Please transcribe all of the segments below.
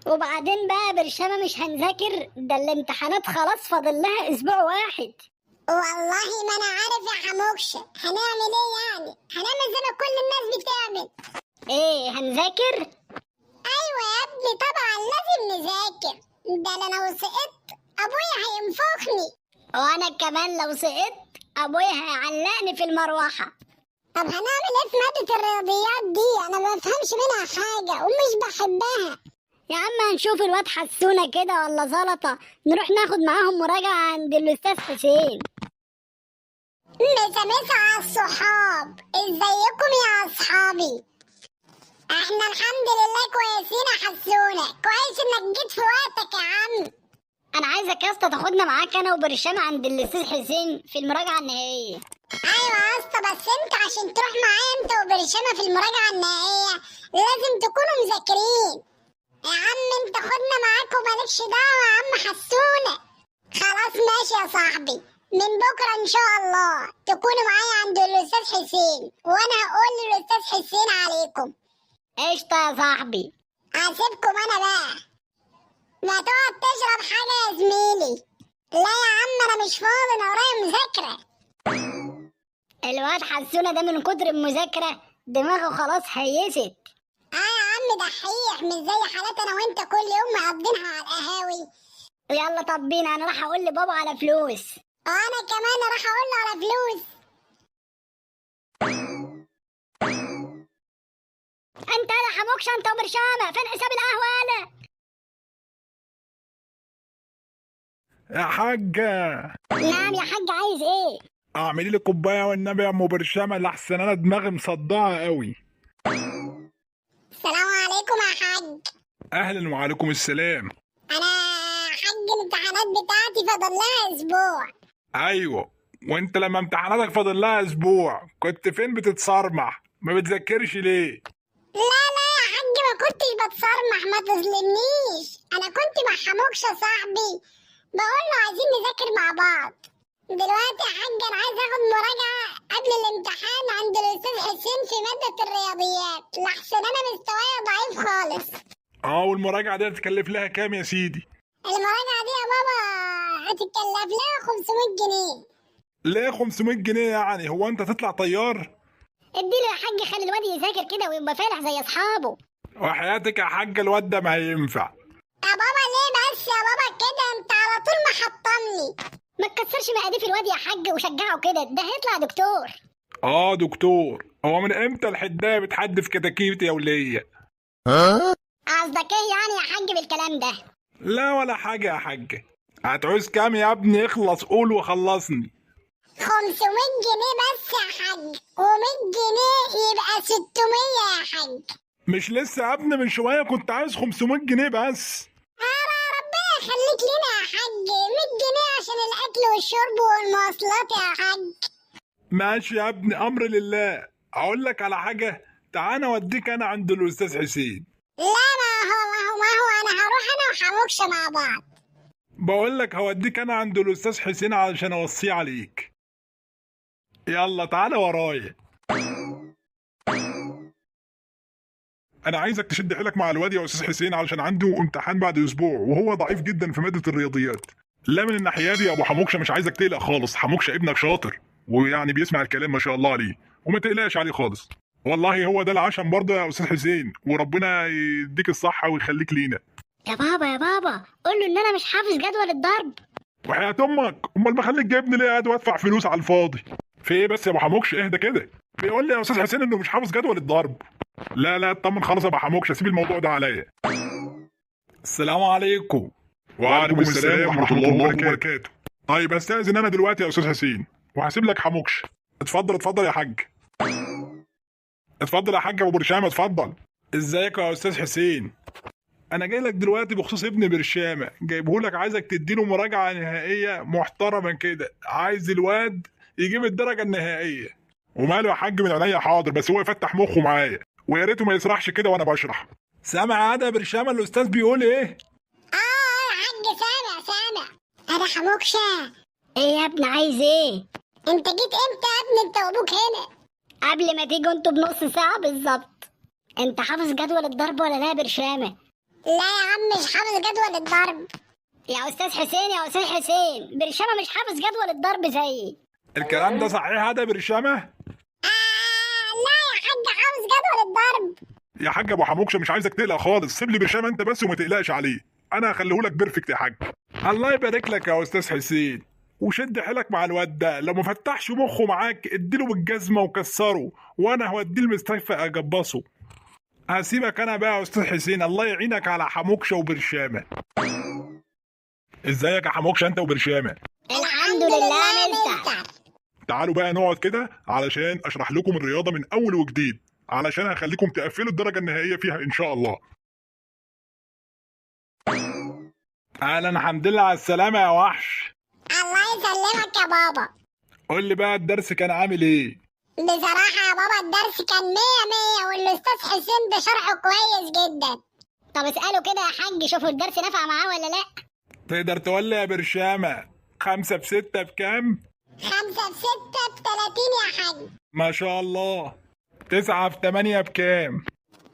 وبعدين بقى برشامة مش هنذاكر؟ ده الامتحانات خلاص فاضل لها اسبوع واحد. والله ما انا عارف يا حموكشة، هنعمل ايه يعني؟ هنعمل زي ما كل الناس بتعمل. ايه هنذاكر؟ ايوه يا ابني طبعا لازم نذاكر، ده انا لو سقطت ابويا هينفخني. وانا كمان لو سقطت ابويا هيعلقني في المروحة. طب هنعمل ايه في مادة الرياضيات دي؟ انا ما بفهمش منها حاجة ومش بحبها. يا عم هنشوف الواد حسونة كده ولا زلطة، نروح ناخد معاهم مراجعة عند الأستاذ حسين. مسا على الصحاب، ازيكم يا اصحابي؟ احنا الحمد لله كويسين يا حسونة، كويس انك جيت في وقتك يا عم. أنا عايزك يا اسطى تاخدنا معاك أنا وبرشام عند الأستاذ حسين في المراجعة النهائية. ايوه يا اسطى، بس انت عشان تروح معايا انت وبرشامة في المراجعة النهائية لازم تكونوا مذاكرين. يا عم انت خدنا معاك ومالكش دعوة يا عم حسونة. خلاص ماشي يا صاحبي، من بكرة ان شاء الله تكونوا معايا عند الاستاذ حسين، وانا هقول للاستاذ حسين عليكم. قشطة يا صاحبي. هسيبكم انا بقى، ما تقعد تشرب حاجة يا زميلي. لا يا عم انا مش فاضي، انا ورايا مذاكرة. الواد حسونة ده من كتر المذاكرة دماغه خلاص هيست. يا عم دحيح، مش زي حالات انا وانت كل يوم مقضينها على القهاوي. يلا طب بينا، أنا راح أقول لبابا على فلوس. وانا كمان راح اقول له على فلوس. أنت يا حموكش أنت وبرشامة، فين حساب القهوة أنا؟ يا حاجة. نعم يا حاج، عايز إيه؟ اعملي لي كوبايه والنبي يا ام برشامه، لحسن انا دماغي مصدعه قوي. السلام عليكم يا حاج. اهلا وعليكم السلام. انا حاج الامتحانات بتاعتي فاضل لها اسبوع. ايوه، وانت لما امتحاناتك فاضل لها اسبوع كنت فين بتتصرمح؟ ما بتذاكرش ليه؟ لا يا حاج، ما كنتش بتصرمح، ما تظلمنيش. انا كنت مع حموكشة صاحبي بقول له عايزين نذاكر مع بعض. دلوقتي يا حاج انا عايز اخد مراجعة قبل الامتحان عند الاستاذ حسين في مادة الرياضيات، لحسن انا مستوايا ضعيف خالص. والمراجعه دي هتكلف لها كام يا سيدي؟ المراجعة دي يا بابا هتتكلف لها 500 جنيه. ليه 500 جنيه يعني؟ هو انت تطلع طيار؟ اديله يا حاج، خلي الواد يذاكر كده ويبقى فالح زي أصحابه. وحياتك يا حاجه الواد ده ما هينفع. يا بابا ليه بس يا بابا كده؟ انت على طول محطمني. ما تكسرش مقاديف الواد يا حاج وشجعه كده، ده هيطلع دكتور. دكتور؟ هو من امتى الحدايه بتحدف كتاكيت يا وليه؟ قصدك ايه يعني يا حاج بالكلام ده؟ لا ولا حاجه يا حاجه. هتعوز كام يا ابني؟ اخلص قول وخلصني. 500 جنيه بس يا حاج، و100 جنيه يبقى 600 يا حاج. مش لسه يا ابني من شويه كنت عايز 500 جنيه بس؟ ربنا يخليك لنا يا حاج، 100 جنيه عشان الاكل والشرب والمواصلات يا حاج. ماشي يا ابني، امر لله. اقول لك على حاجه، تعالى اوديك انا عند الاستاذ حسين. لا ما هو انا هروح انا وحموكشة مع بعض. بقول لك هوديك انا عند الاستاذ حسين علشان اوصيه عليك. يلا تعالى ورايا. انا عايزك تشد حيلك مع الواد يا استاذ حسين علشان عنده امتحان بعد اسبوع وهو ضعيف جدا في ماده الرياضيات. لا من الناحيه دي يا ابو حموكشه مش عايزك تقلق خالص، حموكشه ابنك شاطر ويعني بيسمع الكلام ما شاء الله عليه، وما تقلقش عليه خالص. والله هو ده العشم برضه يا استاذ حسين، وربنا يديك الصحه ويخليك لينا. يا بابا قول له ان انا مش حافظ جدول الضرب. وحياة امك، امال بخليك جايبني ليه قاعد وادفع فلوس على الفاضي؟ في ايه بس يا ابو حموكش؟ اهدى كده. بيقول لي يا استاذ حسين انه مش حافظ جدول الضرب. لا اطمن خلاص يا ابو حموكش، سيب الموضوع ده عليا. السلام عليكم. وعليكم السلام ورحمه الله وبركاته. طيب استاذن انا دلوقتي يا استاذ حسين وهسيب لك حموكش. اتفضل يا حاج. اتفضل يا حاج ابو برشامه، اتفضل. ازيك يا استاذ حسين؟ انا جاي لك دلوقتي بخصوص ابن برشامه، جايبه لك عايزك تديله مراجعه نهائيه محترمه كده، عايز الواد يجيب الدرجه النهائيه. وماله يا حاج؟ من عينيا حاضر، بس هو يفتح مخه معايا ويا ريته ما يسرحش كده وانا بشرح. سامع عاده برشامه الاستاذ بيقول ايه؟ يا حاج سامع. انا حموكشة. ايه يا ابني عايز ايه؟ انت جيت امتى يا ابني انت وابوك هنا؟ قبل ما تيجوا انتوا بنص ساعه بالظبط. انت حافظ جدول الضرب ولا لا يا برشامه؟ لا يا عم مش حافظ جدول الضرب. يا استاذ حسين يا استاذ حسين، برشامه مش حافظ جدول الضرب زيي. الكلام ده صحيح هذا برشامه؟ لا يا حاج حافظ جدول الضرب. يا حاج ابو حموكشه مش عايزك تقلق خالص، سيب لي برشامه انت بس وما تقلقش عليه، انا هخليه لك بيرفكت يا حاج. الله يبارك لك يا استاذ حسين، وشد حيلك مع الواد ده، لو ما فتحش مخه معاك اديله بالجزمه وكسره، وانا هوديه المستشفى اجبصه. هسيبك انا بقى يا استاذ حسين، الله يعينك على حموكشه وبرشامه. ازيك يا حموكشه انت وبرشامه؟ الحمد لله مستر. تعالوا بقى نقعد كده علشان اشرح لكم الرياضه من اول وجديد، علشان هخليكم تقفلوا الدرجه النهائيه فيها ان شاء الله. اهلا، الحمد لله على السلامه يا وحش. الله يسلمك يا بابا. قول لي بقى الدرس كان عامل ايه؟ بصراحة يا بابا الدرس كان 100 والأستاذ حسين ده شرحه كويس جدا. طب اساله كده يا حاج، شوفوا الدرس نفع معاه ولا لا. تقدر تقول لي يا برشامه 5 في 6 بكام؟ 5 في 6 ب30 يا حاج. ما شاء الله. 9 في 8 بكام؟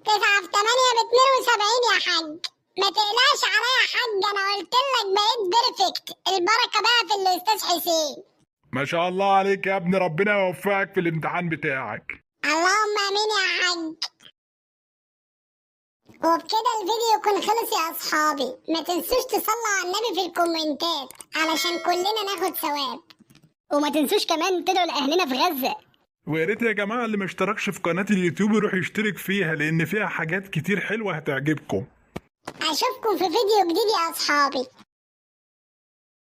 9 في 8 ب72 يا حاج. ما تقلقش عليا يا حاج، أنا قلت لك بقيت بيرفكت. البركة بقى في الأستاذ حسين. ما شاء الله عليك يا ابني، ربنا يوفقك في الامتحان بتاعك. اللهم امين يا حاج. وبكده الفيديو يكون خلص يا اصحابي. ما تنسوش تصلوا على النبي في الكومنتات علشان كلنا ناخد ثواب. وما تنسوش كمان تدعوا لاهلنا في غزه. ويا ريت يا جماعه اللي ما اشتركش في قناه اليوتيوب يروح يشترك فيها، لان فيها حاجات كتير حلوه هتعجبكم. اشوفكم في فيديو جديد يا اصحابي.